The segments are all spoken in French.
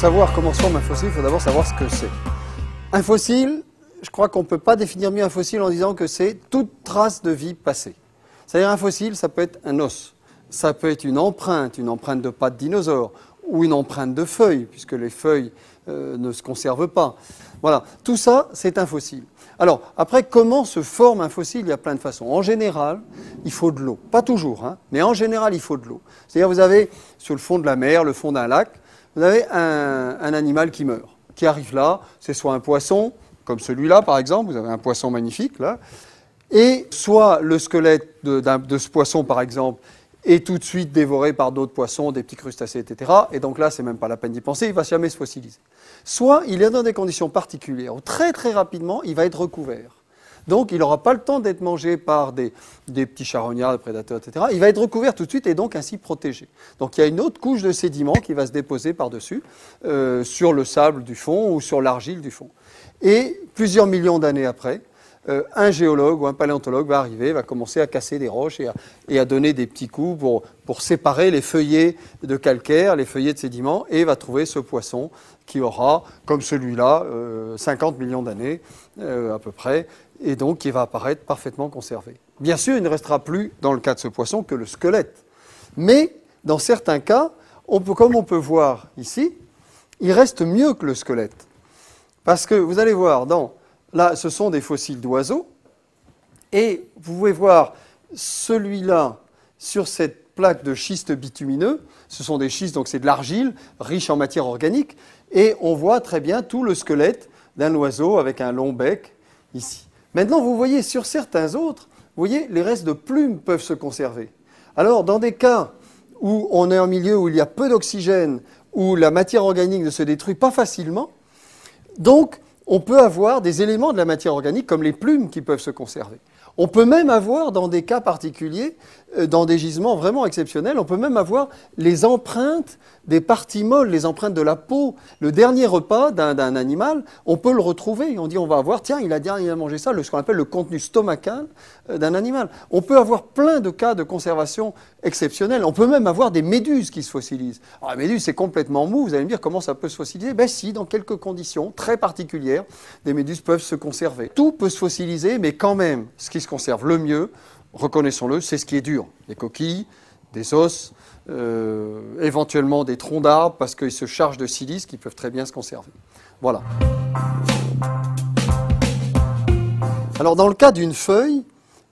savoir comment se forme un fossile, il faut d'abord savoir ce que c'est. Un fossile, je crois qu'on ne peut pas définir mieux un fossile en disant que c'est toute trace de vie passée. C'est-à-dire un fossile, ça peut être un os, ça peut être une empreinte de pas de dinosaure, ou une empreinte de feuilles, puisque les feuilles ne se conservent pas. Voilà, tout ça, c'est un fossile. Alors, après, comment se forme un fossile? Il y a plein de façons. En général, il faut de l'eau. Pas toujours, hein, mais en général, il faut de l'eau. C'est-à-dire, vous avez, sur le fond de la mer, le fond d'un lac, vous avez un animal qui meurt, qui arrive là. C'est soit un poisson, comme celui-là, par exemple. Vous avez un poisson magnifique, là. Et soit le squelette de ce poisson, par exemple, est tout de suite dévoré par d'autres poissons, des petits crustacés, etc. Et donc là, c'est même pas la peine d'y penser, il ne va jamais se fossiliser. Soit il est dans des conditions particulières, où très très rapidement, il va être recouvert. Donc il n'aura pas le temps d'être mangé par des petits charognards, des prédateurs, etc. Il va être recouvert tout de suite et donc ainsi protégé. Donc il y a une autre couche de sédiments qui va se déposer par-dessus, sur le sable du fond ou sur l'argile du fond. Et plusieurs millions d'années après, un géologue ou un paléontologue va arriver, va commencer à casser des roches et à donner des petits coups pour séparer les feuillets de calcaire, les feuillets de sédiments, et va trouver ce poisson qui aura, comme celui-là, 50 millions d'années à peu près, et donc qui va apparaître parfaitement conservé. Bien sûr, il ne restera plus, dans le cas de ce poisson, que le squelette. Mais, dans certains cas, comme on peut voir ici, il reste mieux que le squelette. Parce que, vous allez voir, là, ce sont des fossiles d'oiseaux, et vous pouvez voir celui-là sur cette plaque de schiste bitumineux. Ce sont des schistes, donc c'est de l'argile, riche en matière organique, et on voit très bien tout le squelette d'un oiseau avec un long bec ici. Maintenant, vous voyez sur certains autres, vous voyez, les restes de plumes peuvent se conserver. Alors, dans des cas où on est en milieu où il y a peu d'oxygène, où la matière organique ne se détruit pas facilement, donc on peut avoir des éléments de la matière organique comme les plumes qui peuvent se conserver. On peut même avoir, dans des cas particuliers, dans des gisements vraiment exceptionnels, on peut même avoir les empreintes des parties molles, les empreintes de la peau. Le dernier repas d'un animal, on peut le retrouver. On dit, on va avoir, tiens, il a mangé ça, ce qu'on appelle le contenu stomacal d'un animal. On peut avoir plein de cas de conservation exceptionnels. On peut même avoir des méduses qui se fossilisent. Alors, la méduse, c'est complètement mou. Vous allez me dire, comment ça peut se fossiliser? Ben si, dans quelques conditions très particulières, des méduses peuvent se conserver. Tout peut se fossiliser, mais quand même, ce qui se conserve le mieux, reconnaissons-le, c'est ce qui est dur. Des coquilles, des os, éventuellement des troncs d'arbres, parce qu'ils se chargent de silice qui peuvent très bien se conserver. Voilà. Alors, dans le cas d'une feuille,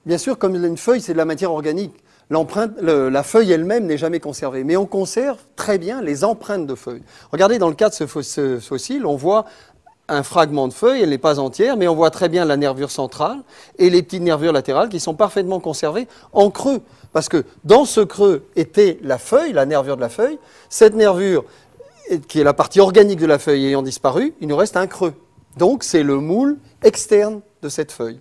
bien sûr, comme une feuille, c'est de la matière organique, la feuille elle-même n'est jamais conservée. Mais on conserve très bien les empreintes de feuilles. Regardez, dans le cas de ce fossile, on voit un fragment de feuille, elle n'est pas entière, mais on voit très bien la nervure centrale et les petites nervures latérales qui sont parfaitement conservées en creux. Parce que dans ce creux était la feuille, la nervure de la feuille. Cette nervure, qui est la partie organique de la feuille ayant disparu, il nous reste un creux. Donc c'est le moule externe de cette feuille.